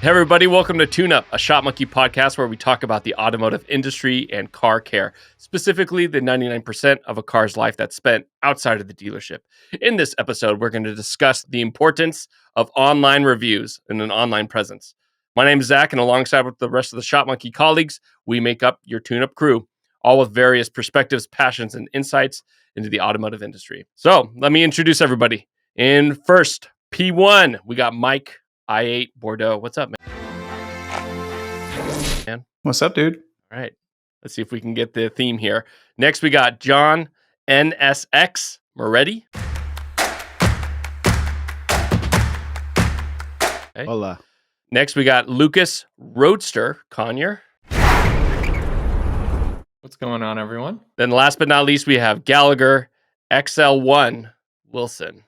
Hey everybody, welcome to Tune Up, a Shopmonkey podcast where we talk about the automotive industry and car care, specifically the 99% of a car's life that's spent outside of the dealership. In this episode, we're going to discuss the importance of online reviews and an online presence. My name is Zach, and alongside with the rest of the Shopmonkey colleagues, we make up your Tune Up crew, all with various perspectives, passions, and insights into the automotive industry. So let me introduce everybody. In first, P1, we got Mike I8 Bordeaux. What's up, man? What's up, dude? All right. Let's see if we can get the theme here. Next, we got John NSX Moretti. Okay. Hola. Next, we got Lucas Roadster Conyer. What's going on, everyone? Then last but not least, we have Gallagher XL1 Wilson.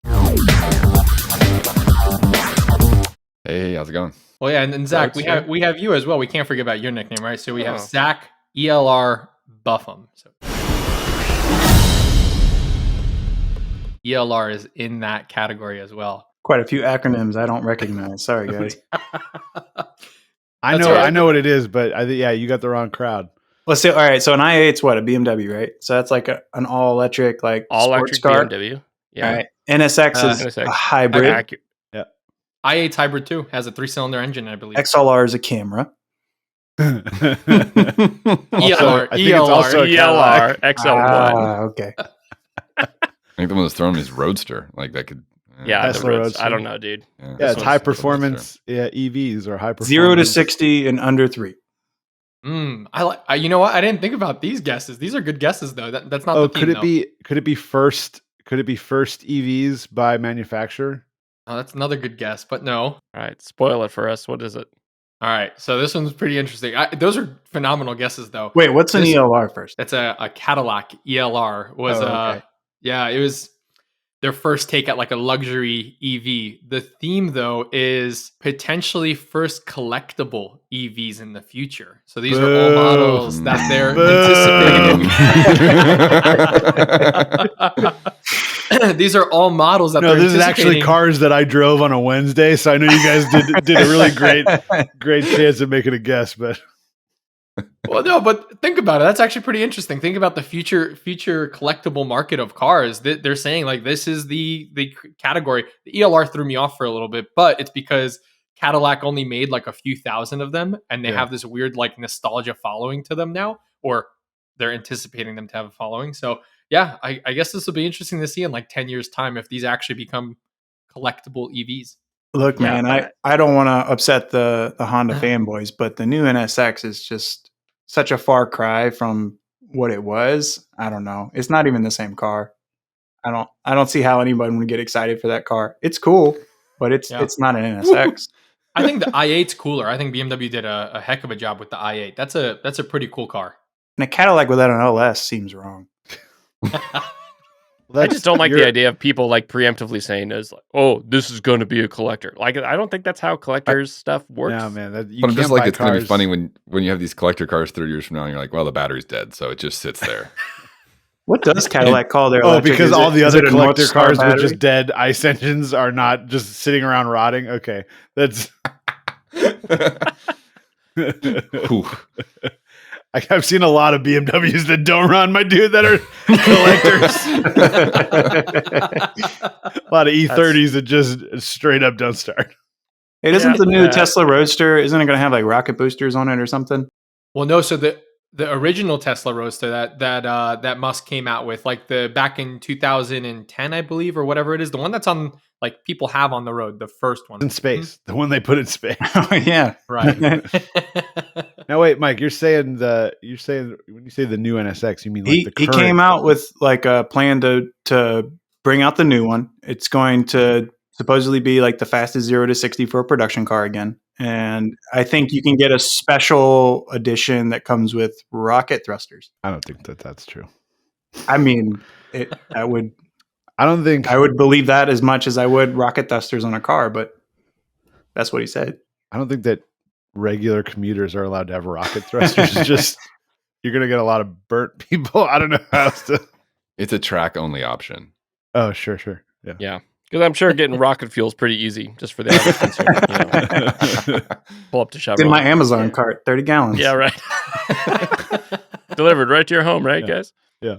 Hey, how's it going? Well, yeah, and Zach, we have you as well. We can't forget about your nickname, right? So we have Zach ELR Buffum. So ELR is in that category as well. Quite a few acronyms I don't recognize. Sorry, guys. I know what it is, but you got the wrong crowd. Let's see. All right, so an i8's what? A BMW, right? So that's like an all-electric, like all-electric sports car. BMW. Yeah. All right. NSX is NSX. a hybrid. i8's hybrid too, has a 3-cylinder engine, I believe. XLR is a camera. ELR, I think it's also a ELR XL1. Okay. I think the one that's thrown is Roadster. Like that could. Yeah, Tesla the Roadster. I don't know, dude. Yeah, it's high performance EVs or high performance. 0 to 60 in under 3. I like. You know what? I didn't think about these guesses. These are good guesses, though. That's not. Could it be first EVs by manufacturer? Oh, that's another good guess, but no. All right, spoil it for us. What is it? All right, so this one's pretty interesting. Those are phenomenal guesses, though. Wait, what's an ELR first? It's a Cadillac ELR. Okay. It was their first take at like a luxury EV. The theme, though, is potentially first collectible EVs in the future. So these are all models that they're anticipating. These are all models that they're this is actually cars that I drove on a Wednesday, so I know you guys did a really great chance of making a guess, but well, no, but think about it. That's actually pretty interesting. Think about the future collectible market of cars. They're saying like this is the category. The ELR threw me off for a little bit, but it's because Cadillac only made like a few thousand of them, and they have this weird like nostalgia following to them now, or they're anticipating them to have a following. So yeah, I guess this will be interesting to see in like 10 years' time if these actually become collectible EVs. Look, man, I don't want to upset the Honda fanboys, but the new NSX is just such a far cry from what it was. I don't know. It's not even the same car. I don't see how anybody would get excited for that car. It's cool, but it's not an NSX. I think the i8's cooler. I think BMW did a heck of a job with the i8. That's a pretty cool car. And a Cadillac without an LS seems wrong. I just don't like the idea of people like preemptively saying is like, oh, this is going to be a collector. Like, I don't think that's how collectors stuff works. No, man. But I'm just like, it's going to be funny when you have these collector cars 30 years from now and you're like, well, the battery's dead, so it just sits there. What does Cadillac call their electric? Because all the other collector cars battery? with just dead ICE engines are not just sitting around rotting? Okay. That's... I've seen a lot of BMWs that don't run, my dude, that are collectors. A lot of E30s that just straight up don't start. Hey, isn't the new Tesla Roadster, isn't it going to have like rocket boosters on it or something? Well, no. So the original Tesla Roadster that Musk came out with, like back in 2010, I believe, or whatever it is, the one that's on like people have on the road, the first one in space, the one they put in space. Oh yeah, right. Now wait, Mike, you're saying when you say the new NSX, you mean like he came out with like a plan to bring out the new one. It's going to supposedly be like the fastest 0 to 60 for a production car again. And I think you can get a special edition that comes with rocket thrusters. I don't think that's true. I mean, I would believe that as much as I would rocket thrusters on a car, but that's what he said. I don't think that regular commuters are allowed to have rocket thrusters. Just you're going to get a lot of burnt people. I don't know how else to. It's a track only option. Oh, sure. Yeah. Yeah. Because I'm sure getting rocket fuel is pretty easy, just for the average consumer. Pull up to It's in my Chevrolet. Amazon cart, 30 gallons. Yeah, right. Delivered right to your home, right, guys? Yeah.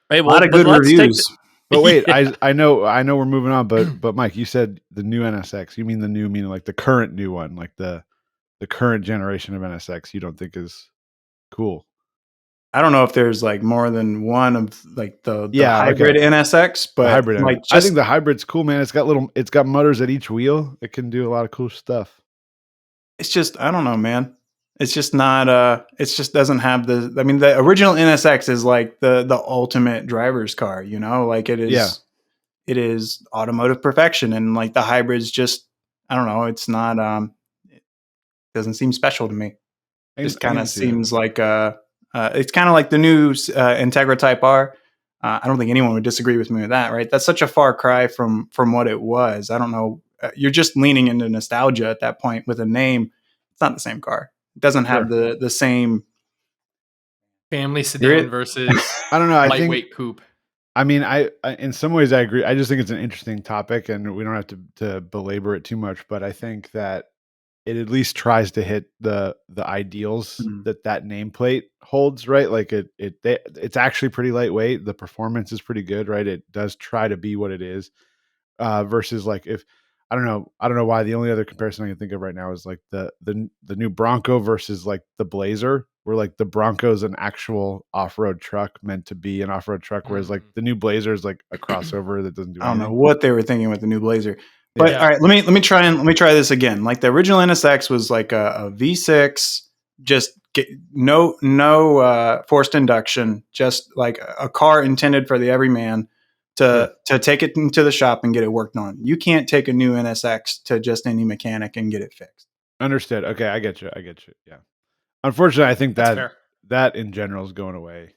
Hey, A lot of good reviews. But wait, Yeah. I know we're moving on, but Mike, you said the new NSX. You mean the new, meaning like the current new one, like the current generation of NSX. You don't think is cool? I don't know if there's like more than one of like the Yeah, hybrid okay. NSX, but The hybrid. like I think the hybrid's cool, man. It's got motors at each wheel. It can do a lot of cool stuff. it's just I don't know, man. It's just not it just doesn't have the I mean the original NSX is like the ultimate driver's car, you know? Like it is Yeah. it is automotive perfection, and like the hybrid's just I don't know, it's not it doesn't seem special to me. Just kind of seems like it's kind of like the new Integra Type R. I don't think anyone would disagree with me with that, right? That's such a far cry from what it was. I don't know. You're just leaning into nostalgia at that point with a name. It's not the same car. It doesn't have the same family sedan versus I don't know. I lightweight think coupe. I mean, I in some ways I agree. I just think it's an interesting topic, and we don't have to belabor it too much. But I think that it at least tries to hit the ideals that nameplate holds, right? Like it's actually pretty lightweight. The performance is pretty good, right? It does try to be what it is. Versus like if I don't know why the only other comparison I can think of right now is like the new Bronco versus like the Blazer, where like the Bronco is an actual off-road truck meant to be an off-road truck, whereas like the new Blazer is like a crossover that doesn't do I don't anything. know what they were thinking with the new Blazer. But Yeah. all right, let me try this again. Like the original NSX was like a V6, just no forced induction, just like a car intended for the everyman to take it into the shop and get it worked on. You can't take a new NSX to just any mechanic and get it fixed. Understood. Okay, I get you. Yeah. Unfortunately, I think That's fair. that in general is going away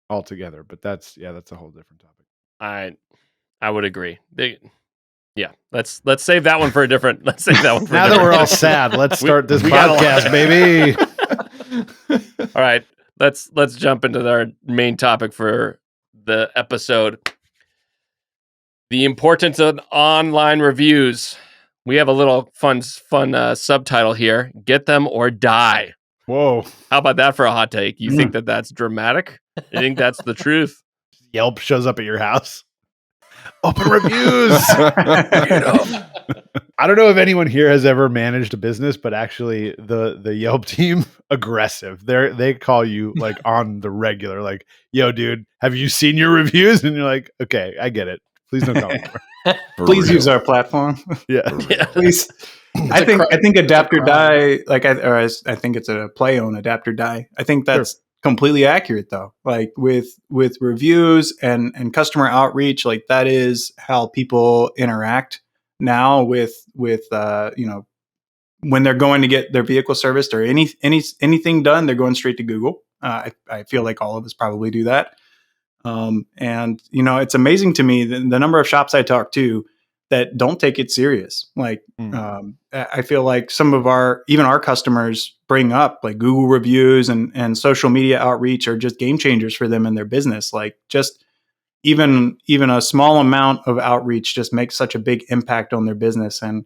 altogether. But that's a whole different topic. I would agree. Let's save that one for a different. Let's save that one for. Now that we're all sad, let's start this podcast, baby. All right, let's jump into our main topic for the episode: the importance of online reviews. We have a little fun subtitle here: "Get them or die." Whoa! How about that for a hot take? You think that's dramatic? You think that's the truth? Yelp shows up at your house. Open reviews. I don't know if anyone here has ever managed a business, but actually the Yelp team, aggressive. They call you like on the regular, like, yo, dude, have you seen your reviews? And you're like, okay, I get it. Please don't call me more. Please use our platform. Yeah. Please. I think adapt or die, like I think it's a play on adapt or die. I think that's completely accurate though. Like with reviews and customer outreach, like that is how people interact now with you know, when they're going to get their vehicle serviced or anything done, they're going straight to Google. I feel like all of us probably do that. And you know, it's amazing to me the number of shops I talk to that don't take it serious. Like, I feel like some of our customers bring up like Google reviews and social media outreach are just game changers for them in their business. Like just even a small amount of outreach just makes such a big impact on their business. And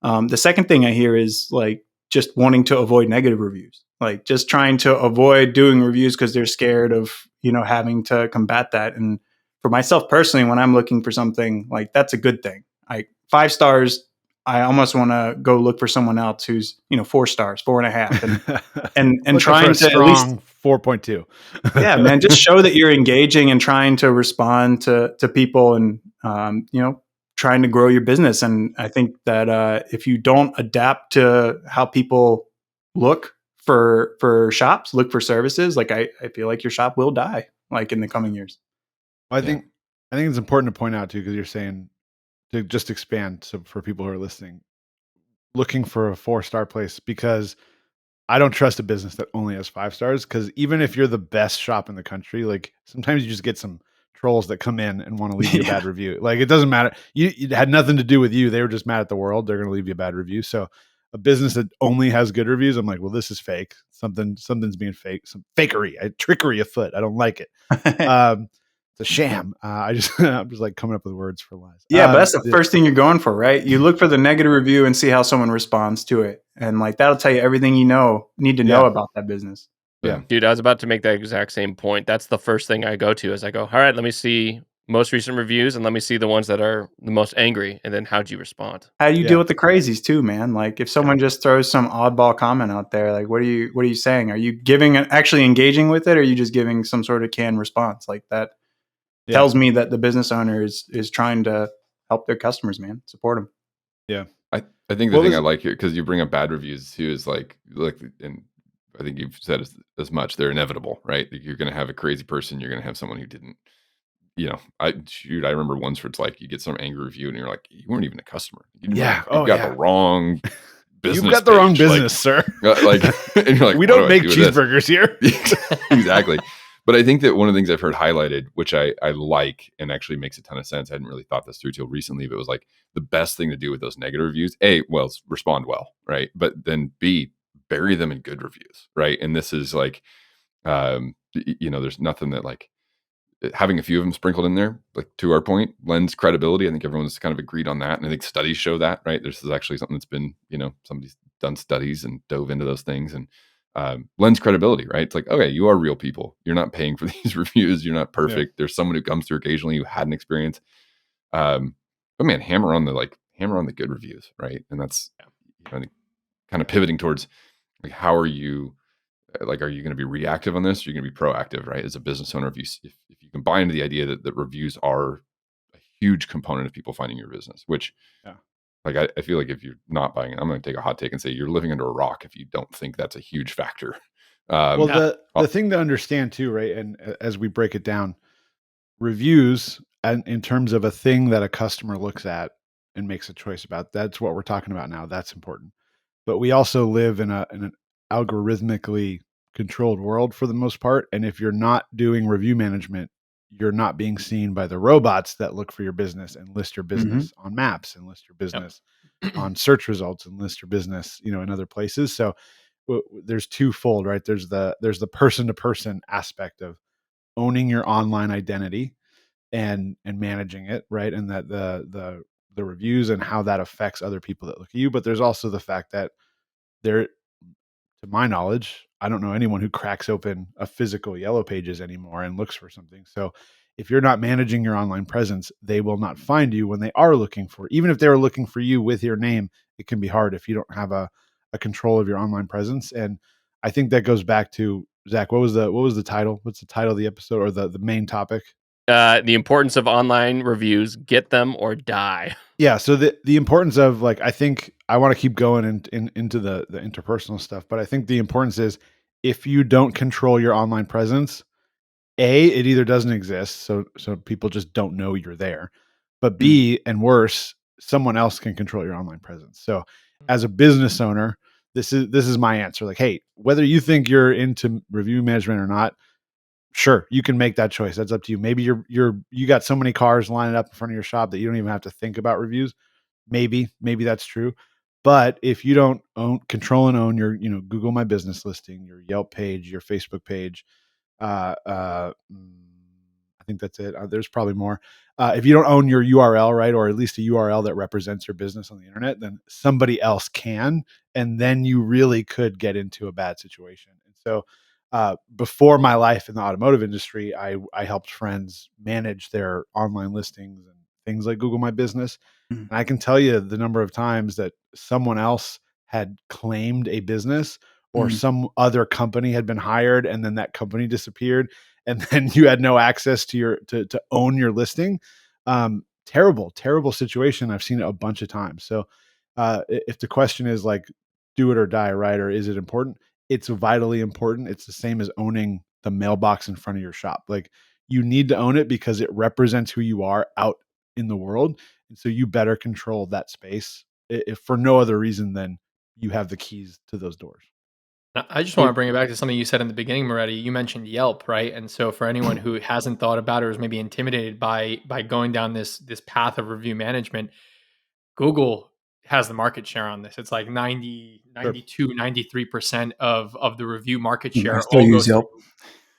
the second thing I hear is like just wanting to avoid negative reviews, like just trying to avoid doing reviews because they're scared of, you know, having to combat that. And for myself personally, when I'm looking for something, like that's a good thing. 5 stars, I almost want to go look for someone else who's, you know, 4 stars, 4.5, and trying to at least 4.2. Yeah, man, just show that you're engaging and trying to respond to people and, you know, trying to grow your business. And I think that if you don't adapt to how people look for shops, look for services, like I feel like your shop will die like in the coming years. Well, I think it's important to point out too, because you're saying to just expand. So for people who are listening, looking for a 4-star place, because I don't trust a business that only has 5 stars. Because even if you're the best shop in the country, like sometimes you just get some trolls that come in and want to leave you a bad review. Like it doesn't matter. It had nothing to do with you. They were just mad at the world. They're going to leave you a bad review. So a business that only has good reviews, I'm like, well, this is fake. Something's being fake. Some fakery, trickery afoot. I don't like it. a sham. I'm just like coming up with words for lies. Yeah, but that's the first thing you're going for, right? You look for the negative review and see how someone responds to it, and like that'll tell you everything you need to know about that business. Yeah, dude, I was about to make that exact same point. That's the first thing I go to. Is I go, all right, let me see most recent reviews and let me see the ones that are the most angry, and then how'd you respond? How do you deal with the crazies too, man? Like if someone just throws some oddball comment out there, like what are you saying? Are you actually engaging with it, or are you just giving some sort of canned response? Like that tells me that the business owner is trying to help their customers, man, support them. Yeah, I think the thing I like here, because you bring up bad reviews too, is like, and I think you've said as much. They're inevitable, right? You're going to have a crazy person. You're going to have someone who didn't. I remember once where it's like you get some angry review and you're like, you weren't even a customer. You've got the wrong business. You've got the wrong business, sir. And you're like, we don't make cheeseburgers here. Exactly. But I think that one of the things I've heard highlighted, which I like and actually makes a ton of sense. I hadn't really thought this through till recently, but it was like the best thing to do with those negative reviews, respond well, right? But then B, bury them in good reviews, right? And this is like, there's nothing that like, having a few of them sprinkled in there, like to our point, lends credibility. I think everyone's kind of agreed on that. And I think studies show that, right? This is actually something that's been, somebody's done studies and dove into those things and lends credibility, right? It's like, okay, you are real people. You're not paying for these reviews. You're not perfect. Yeah. There's someone who comes through occasionally who had an experience. But man, hammer on the good reviews, right? And that's kind of pivoting towards like, how are you, like, are you going to be reactive on this? Or are you going to be proactive, right? As a business owner, if you can buy into the idea that reviews are a huge component of people finding your business, which, like, I feel like if you're not buying it, I'm going to take a hot take and say you're living under a rock if you don't think that's a huge factor. The thing to understand too, right? And as we break it down, reviews, and in terms of a thing that a customer looks at and makes a choice about, that's what we're talking about now. That's important. But we also live in an algorithmically controlled world for the most part. And if you're not doing review management, you're not being seen by the robots that look for your business and list your business on maps and list your business on search results and list your business, in other places. So there's twofold, right? There's the person to person aspect of owning your online identity and managing it, right? And that the reviews and how that affects other people that look at you. But there's also the fact that there, to my knowledge, I don't know anyone who cracks open a physical Yellow Pages anymore and looks for something. So if you're not managing your online presence, they will not find you when they are looking for, even if they were looking for you with your name, it can be hard if you don't have a control of your online presence. And I think that goes back to, Zach, what was the title? What's the title of the episode, or the main topic? The importance of online reviews, get them or die. Yeah. So the importance of, like, I think I want to keep going into the interpersonal stuff, but I think the importance is, if you don't control your online presence, it either doesn't exist. So people just don't know you're there, but B, and worse, someone else can control your online presence. So as a business owner, this is my answer. Like, hey, whether you think you're into review management or not, sure, you can make that choice. That's up to you. Maybe you got so many cars lining up in front of your shop that you don't even have to think about reviews. Maybe that's true. But if you don't control and own your, Google My Business listing, your Yelp page, your Facebook page, I think that's it. There's probably more. If you don't own your URL, right, or at least a URL that represents your business on the internet, then somebody else can, and then you really could get into a bad situation. And so, before my life in the automotive industry, I helped friends manage their online listings and things like Google My Business. And I can tell you the number of times that someone else had claimed a business, or some other company had been hired and then that company disappeared, and then you had no access to to own your listing. Terrible situation. I've seen it a bunch of times. So if the question is like, do it or die, right? Or is it important? It's vitally important. It's the same as owning the mailbox in front of your shop. Like, you need to own it because it represents who you are out in the world. And so you better control that space, if for no other reason than you have the keys to those doors. I just want to bring it back to something you said in the beginning, Moretti. You mentioned Yelp, right? And so for anyone who hasn't thought about it or is maybe intimidated by going down this path of review management, Google has the market share on this. It's like 90, 92, 93% of the review market share. I still use Yelp.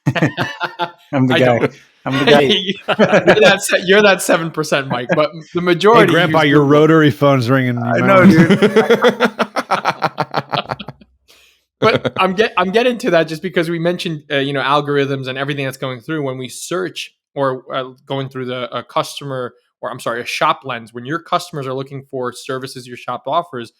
I'm the guy. I'm the guy. You're that 7%, Mike, but the Hey, majority. Grandpa, use your Google. rotary phone's ringing. You I might know, wanna- dude. But I'm getting to that just because we mentioned algorithms and everything that's going through when we search or going through a customer, or I'm sorry, a shop lens. When your customers are looking for services your shop offers,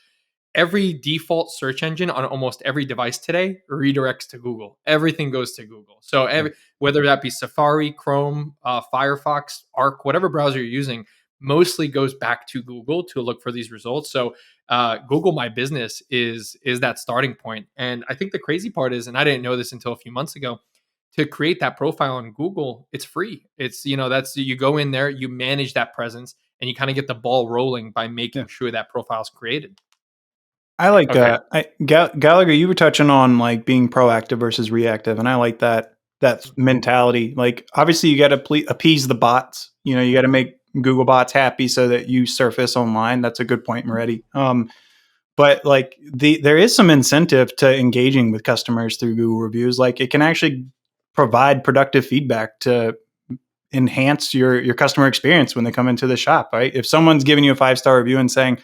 every default search engine on almost every device today redirects to Google. Everything goes to Google. So whether that be Safari, Chrome, Firefox, Arc, whatever browser you're using, mostly goes back to Google to look for these results. So Google My Business is that starting point. And I think the crazy part is, and I didn't know this until a few months ago, to create that profile on Google, it's free. It's, that's, you go in there, you manage that presence, and you kind of get the ball rolling by making sure that profile is created. I like Okay. Gallagher, you were touching on like being proactive versus reactive, and I like that mentality. Like, obviously, you got to appease the bots. You got to make Google bots happy so that you surface online. That's a good point, Moretti. But like there is some incentive to engaging with customers through Google reviews. Like, it can actually provide productive feedback to enhance your customer experience when they come into the shop. Right? If someone's giving you a 5-star review and saying,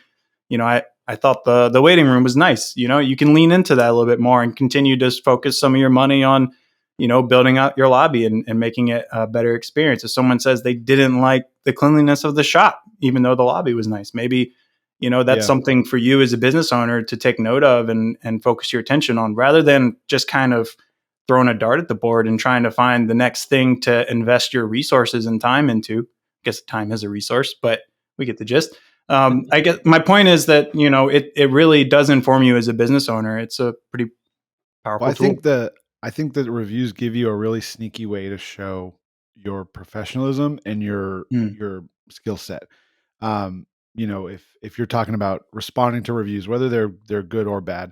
I thought the waiting room was nice. You can lean into that a little bit more and continue to focus some of your money on, building out your lobby and making it a better experience. If someone says they didn't like the cleanliness of the shop, even though the lobby was nice, maybe, that's something for you as a business owner to take note of and focus your attention on, rather than just kind of throwing a dart at the board and trying to find the next thing to invest your resources and time into. I guess time is a resource, but we get the gist. I guess my point is that, it really does inform you as a business owner. It's a pretty powerful Well, tool. I think that reviews give you a really sneaky way to show your professionalism and your skill set. If you're talking about responding to reviews, whether they're good or bad,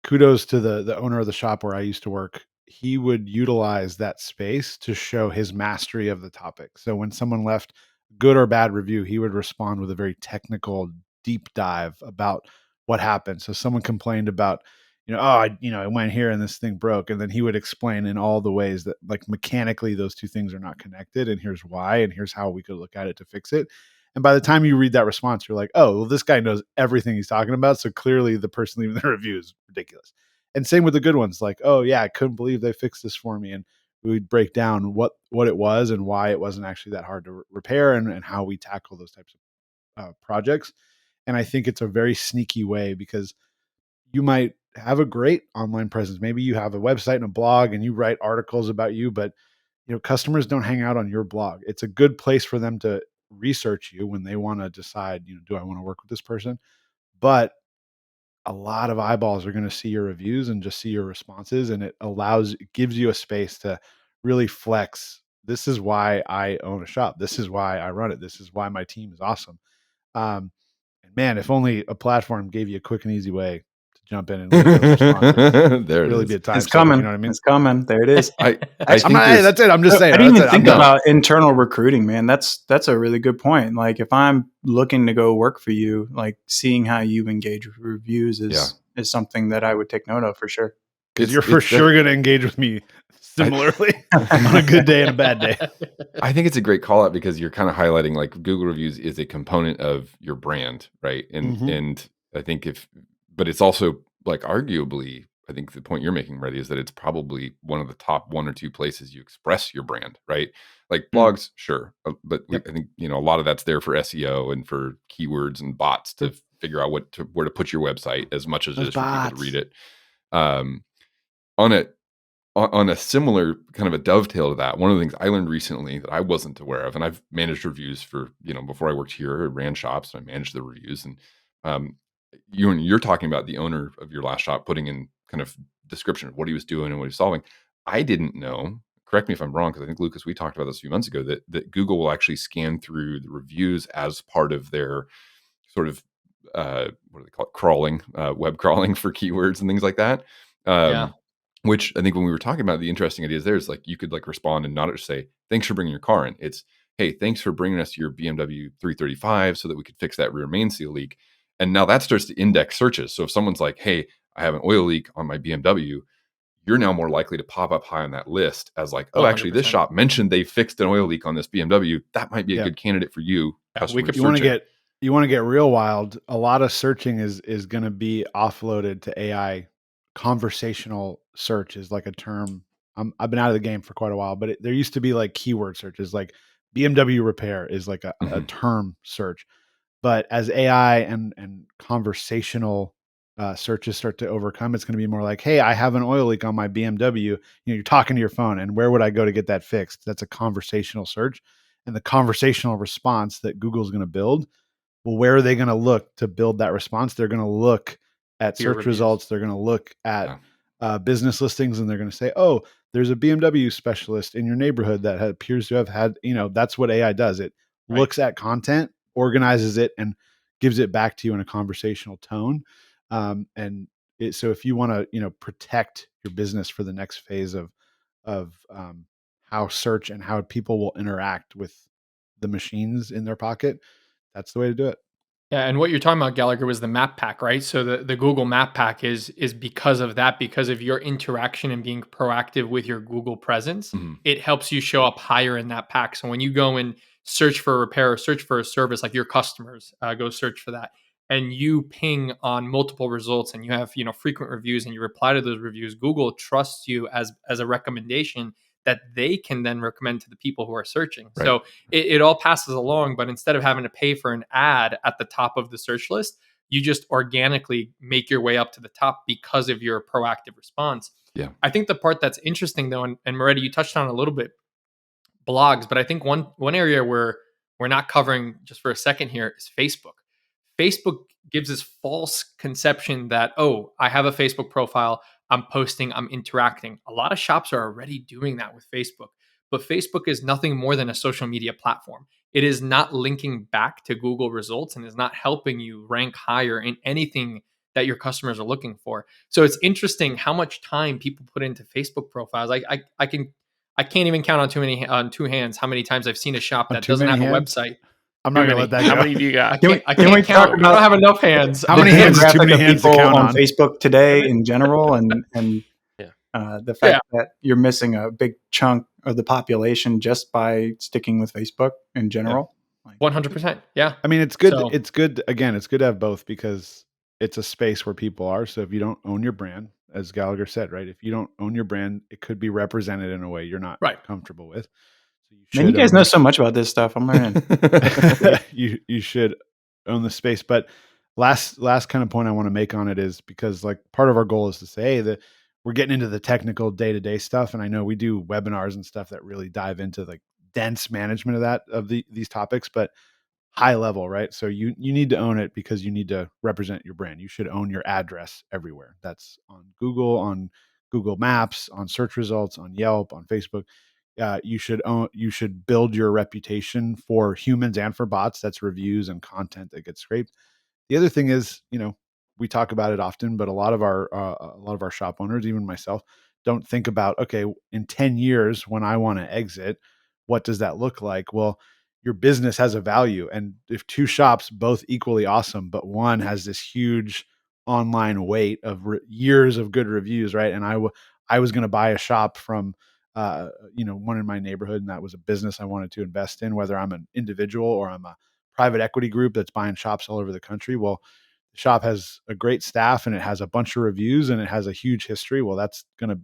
kudos to the owner of the shop where I used to work. He would utilize that space to show his mastery of the topic. So when someone left good or bad review, he would respond with a very technical deep dive about what happened. So someone complained about, I went here and this thing broke. And then he would explain in all the ways that, like, mechanically those two things are not connected. And here's why, and here's how we could look at it to fix it. And by the time you read that response, you're like, oh, well, this guy knows everything he's talking about. So clearly the person leaving the review is ridiculous. And same with the good ones. Like, oh yeah, I couldn't believe they fixed this for me. And we'd break down what it was and why it wasn't actually that hard to repair, and how we tackle those types of projects. And I think it's a very sneaky way, because you might have a great online presence. Maybe you have a website and a blog and you write articles about you, but customers don't hang out on your blog. It's a good place for them to research you when they want to decide, do I want to work with this person? But a lot of eyeballs are going to see your reviews and just see your responses, and it gives you a space to really flex. This is why I own a shop. This is why I run it. This is why my team is awesome. And man, if only a platform gave you a quick and easy way to jump in and leave those responses. There it really is. be a time It's saver, coming. you know what I mean? It's coming. There it is. I Actually, think there's- that's it. I'm just saying. I didn't even I'm think done. about internal recruiting, man. That's a really good point. Like, if I'm looking to go work for you, like, seeing how you engage with reviews is something that I would take note of for sure. Because you're for sure going to engage with me similarly on a good day and a bad day. I think it's a great call out, because you're kind of highlighting, like, Google reviews is a component of your brand, right? And I think but it's also, like, arguably, I think the point you're making, Reddy, is that it's probably one of the top 1 or 2 places you express your brand, right? Like blogs, sure, but I think a lot of that's there for SEO and for keywords and bots to figure out where to put your website, as much as it is for people to read it. On a similar kind of a dovetail to that, one of the things I learned recently that I wasn't aware of, and I've managed reviews for, before I worked here, I ran shops and I managed the reviews. And you're talking about the owner of your last shop putting in kind of description of what he was doing and what he was solving. I didn't know, correct me if I'm wrong, because I think, Lucas, we talked about this a few months ago, that Google will actually scan through the reviews as part of their sort of, what do they call it? Crawling, web crawling for keywords and things like that. Which I think when we were talking about the interesting ideas there is, like, you could, like, respond and not just say, thanks for bringing your car in. It's, hey, thanks for bringing us your BMW 335 so that we could fix that rear main seal leak. And now that starts to index searches. So if someone's like, hey, I have an oil leak on my BMW, you're now more likely to pop up high on that list as like, oh, actually, this 100%. shop mentioned they fixed an oil leak on this BMW. That might be a Yeah. good candidate for you. Yeah, we Customers could- You want to searching. get real wild. A lot of searching is going to be offloaded to AI. Conversational search is like a term. I've been out of the game for quite a while, but there used to be like keyword searches, like BMW repair is like a term search. But as AI and conversational searches start to overcome, it's going to be more like, hey, I have an oil leak on my BMW. You know, you're talking to your phone, and where would I go to get that fixed? That's a conversational search, and the conversational response that Google's going to build. Well, where are they going to look to build that response? They're going to look at Peer search reviews. results. They're going to look at Yeah. business listings, and they're going to say, oh, there's a BMW specialist in your neighborhood that appears to have had, that's what AI does. It Right. looks at content, organizes it, and gives it back to you in a conversational tone. So if you want to, protect your business for the next phase of how search and how people will interact with the machines in their pocket, that's the way to do it. Yeah, and what you're talking about, Gallagher, was the map pack, right? So the Google Map pack is because of that, because of your interaction and being proactive with your Google presence, Mhm. it helps you show up higher in that pack. So when you go and search for a repair or search for a service, like your customers go search for that, and you ping on multiple results, and you have frequent reviews, and you reply to those reviews, Google trusts you as a recommendation that they can then recommend to the people who are searching. Right. So it all passes along, but instead of having to pay for an ad at the top of the search list, you just organically make your way up to the top because of your proactive response. Yeah. I think the part that's interesting though, and Moretti, you touched on a little bit, blogs, but I think one area where we're not covering just for a second here is Facebook. Facebook gives this false conception that, oh, I have a Facebook profile, I'm posting, I'm interacting. A lot of shops are already doing that with Facebook, but Facebook is nothing more than a social media platform. It is not linking back to Google results and is not helping you rank higher in anything that your customers are looking for. So it's interesting how much time people put into Facebook profiles. I can't even count on two hands how many times I've seen a shop On that too doesn't have many a hands? website. I'm not Too going to let many. that How go. many do you got? Can we I can't talk count. I about don't have enough hands. How the many hands is too demographic many of hands to people count on on? Facebook today in general, and Yeah. the fact that you're missing a big chunk of the population just by sticking with Facebook in general? 100%. Yeah. I mean, it's good. So- It's good. Again, it's good to have both because it's a space where people are. So if you don't own your brand, as Gallagher said, right? If you don't own your brand, it could be represented in a way you're not Right. comfortable with. So Man, you guys know so much about this stuff. I'm learning. you should own the space. But last kind of point I want to make on it is because like part of our goal is to say, hey, that we're getting into the technical day-to-day stuff. And I know we do webinars and stuff that really dive into like dense management of these topics, but high level, right? So you need to own it because you need to represent your brand. You should own your address everywhere. That's on Google Maps, on search results, on Yelp, on Facebook. You should build your reputation for humans and for bots. That's reviews and content that gets scraped. The other thing is, we talk about it often, but a lot of our shop owners, even myself, don't think about, okay, in 10 years when I want to exit, what does that look like? Well, your business has a value. And if two shops both equally awesome, but one has this huge online weight of years of good reviews, right? And I was going to buy a shop from, one in my neighborhood, and that was a business I wanted to invest in, whether I'm an individual or I'm a private equity group that's buying shops all over the country. Well, the shop has a great staff and it has a bunch of reviews and it has a huge history. Well, that's going to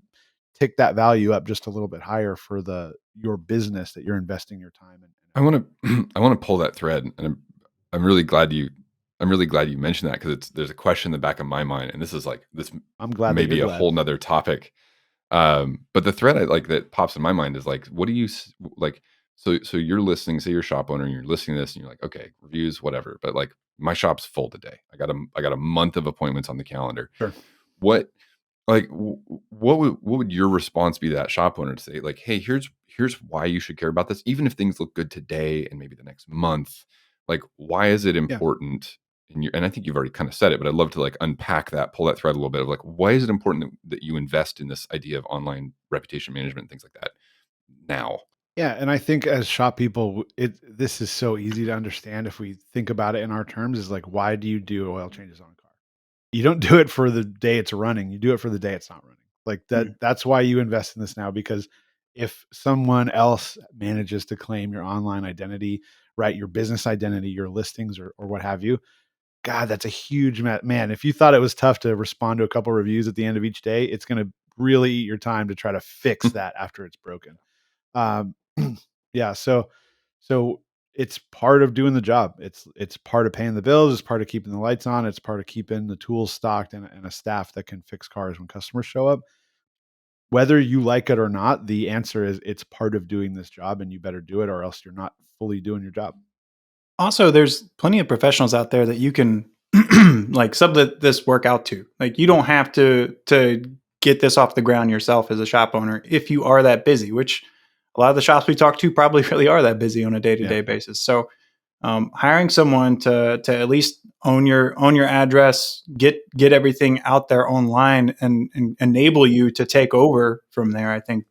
tick that value up just a little bit higher for your business that you're investing your time in. I want to pull that thread, and I'm really glad you mentioned that because there's a question in the back of my mind, and this is like this. I'm glad maybe that you're a glad. whole nother topic. But the thread that pops in my mind is like, what do you like? So you're listening, say you're a shop owner, and you're listening to this, and you're like, okay, reviews, whatever. But like, my shop's full today. I got a month of appointments on the calendar. Sure. What would your response be to that shop owner to say like, hey, here's why you should care about this, even if things look good today and maybe the next month, like why is it important and I think you've already kind of said it, but I'd love to like unpack that, pull that thread a little bit of like, why is it important that you invest in this idea of online reputation management and things like that now? Yeah, and I think as shop people, this is so easy to understand if we think about it in our terms. Is like, why do you do oil changes on a car? You don't do it for the day it's running. You do it for the day it's not running. Like that's why you invest in this now, because if someone else manages to claim your online identity, right, your business identity, your listings or what have you, God, that's a huge man. If you thought it was tough to respond to a couple reviews at the end of each day, it's going to really eat your time to try to fix that after it's broken. Um, yeah. So it's part of doing the job. It's part of paying the bills. It's part of keeping the lights on. It's part of keeping the tools stocked and a staff that can fix cars when customers show up. Whether you like it or not, the answer is it's part of doing this job, and you better do it, or else you're not fully doing your job. Also, there's plenty of professionals out there that you can like sub this work out to. Like, you don't have to get this off the ground yourself as a shop owner if you are that busy, which a lot of the shops we talk to probably really are that busy on a day-to-day basis. So hiring someone to at least own your address, get everything out there online, and enable you to take over from there, I think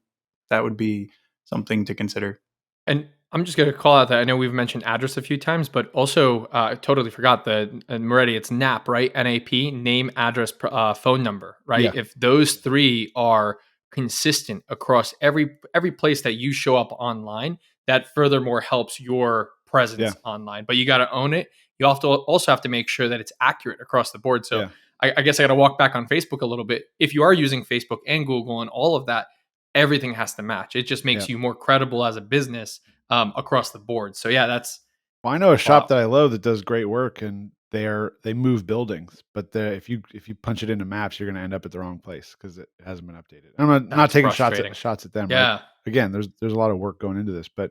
that would be something to consider. And I'm just going to call out that I know we've mentioned address a few times, but also I totally forgot Moretti, it's NAP, right? NAP, name, address, phone number, right? Yeah. If those three are consistent across every place that you show up online, that furthermore helps your presence online. But you got to own it. You also have to make sure that it's accurate across the board. So I guess I got to walk back on Facebook a little bit. If you are using Facebook and Google and all of that, everything has to match. It just makes you more credible as a business across the board. So yeah, that's. Well, I know a shop that I love that does great work, and they move buildings, but if you punch it into maps, you're going to end up at the wrong place because it hasn't been updated. I'm not taking shots at them. Yeah. Right? Again, there's a lot of work going into this, but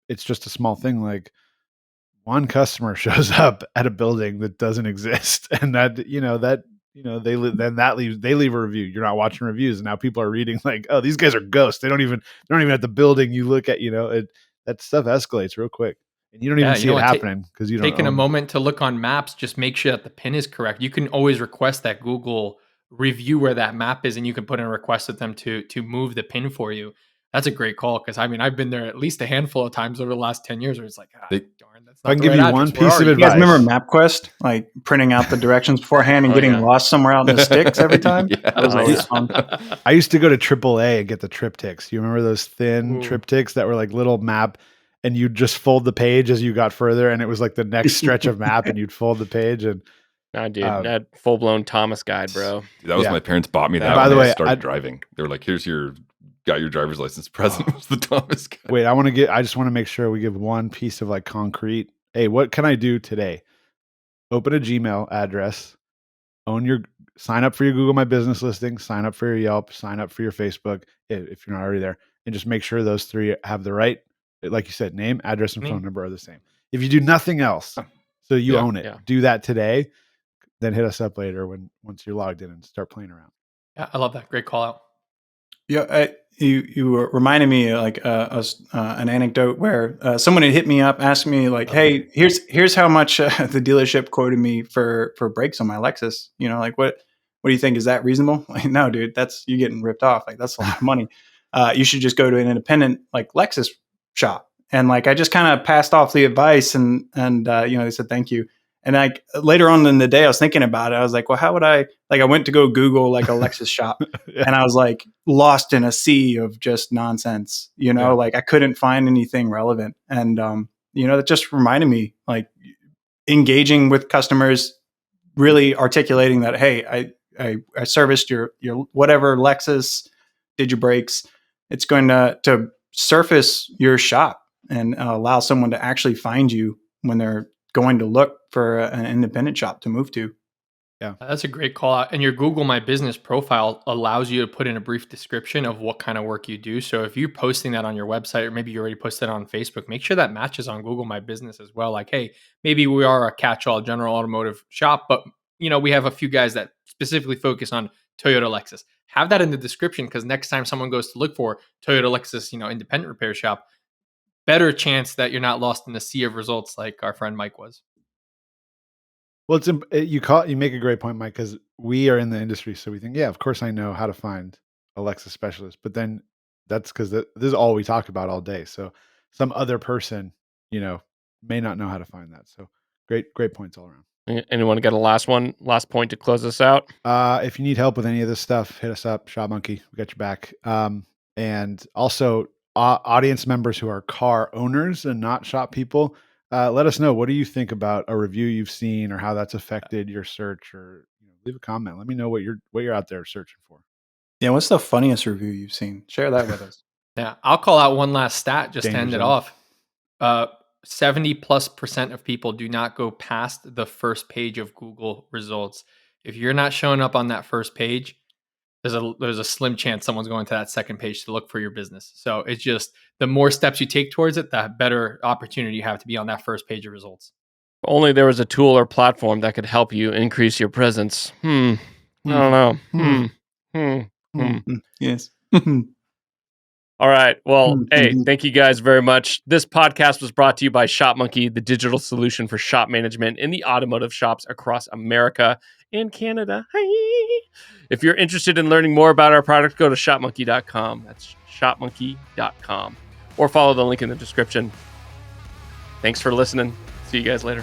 it's just a small thing. Like, one customer shows up at a building that doesn't exist, and they leave a review. You're not watching reviews, and now people are reading like, oh, these guys are ghosts. They're not even at the building you look at. That stuff escalates real quick, and you don't even see it happening because you don't. Taking a moment to look on maps, just make sure that the pin is correct. You can always request that Google review where that map is, and you can put in a request with them to move the pin for you. That's a great call, because I mean, I've been there at least a handful of times over the last 10 years where it's like, darn, that's not I can give you one piece of advice. You guys remember MapQuest? Like printing out the directions beforehand and getting lost somewhere out in the sticks every time? That was always fun. I used to go to AAA and get the triptychs. You remember those thin triptychs that were like little map, and you'd just fold the page as you got further, and it was like the next stretch of map, and you'd fold the page. And nah, dude, that full-blown Thomas guide, bro. Dude, that was my parents bought me that by the way, I started driving. They were like, here's got your driver's license present. Was the Thomas guide. Wait, I just want to make sure we give one piece of like concrete. Hey, what can I do today? Open a Gmail address, sign up for your Google My Business listing, sign up for your Yelp, sign up for your Facebook if you're not already there, and just make sure those three have the right, like you said, name, address, and phone number are the same. If you do nothing else, so you own it, do that today, then hit us up later once you're logged in and start playing around. Yeah, I love that. Great call out. Yeah, you were reminding me like an anecdote where someone had hit me up, asked me like, "Hey, here's how much the dealership quoted me for brakes on my Lexus. Like what do you think? Is that reasonable?" Like, no, dude, that's you getting ripped off. Like, that's a lot of money. You should just go to an independent like Lexus shop. And like I just kind of passed off the advice, and they said thank you. And like later on in the day, I was thinking about it. I was like, well, how would I went to go Google like a Lexus shop, and I was like lost in a sea of just nonsense, like I couldn't find anything relevant. And, that just reminded me, like, engaging with customers, really articulating that, hey, I serviced your whatever Lexus, did your brakes. It's going to surface your shop and allow someone to actually find you when they're going to look for an independent shop to move to. Yeah, that's a great call out. And your Google My Business profile allows you to put in a brief description of what kind of work you do. So if you're posting that on your website, or maybe you already posted it on Facebook, make sure that matches on Google My Business as well. Like, hey, maybe we are a catch-all general automotive shop, but we have a few guys that specifically focus on Toyota, Lexus. Have that in the description, because next time someone goes to look for Toyota, Lexus, independent repair shop, better chance that you're not lost in the sea of results like our friend Mike was. Well, you make a great point, Mike, because we are in the industry, so we think, yeah, of course I know how to find a Lexus specialist, but then that's because this is all we talk about all day. So some other person, may not know how to find that. So great points all around. Anyone got a last point to close us out? If you need help with any of this stuff, hit us up, Shopmonkey. We got your back. And also, audience members who are car owners and not shop people, let us know. What do you think about a review you've seen or how that's affected your search? Or leave a comment. Let me know what you're out there searching for. Yeah, what's the funniest review you've seen? Share that with us. Yeah, I'll call out one last stat just to Danger end it zone. off. 70+% of people do not go past the first page of Google results. If you're not showing up on that first page, there's a slim chance someone's going to that second page to look for your business. So it's just the more steps you take towards it, the better opportunity you have to be on that first page of results. If only there was a tool or platform that could help you increase your presence. I don't know. Yes. All right. Well, hey, indeed. thank you guys very much. This podcast was brought to you by Shopmonkey, the digital solution for shop management in the automotive shops across America and Canada. Hi. If you're interested in learning more about our product, go to shopmonkey.com. That's shopmonkey.com. Or follow the link in the description. Thanks for listening. See you guys later.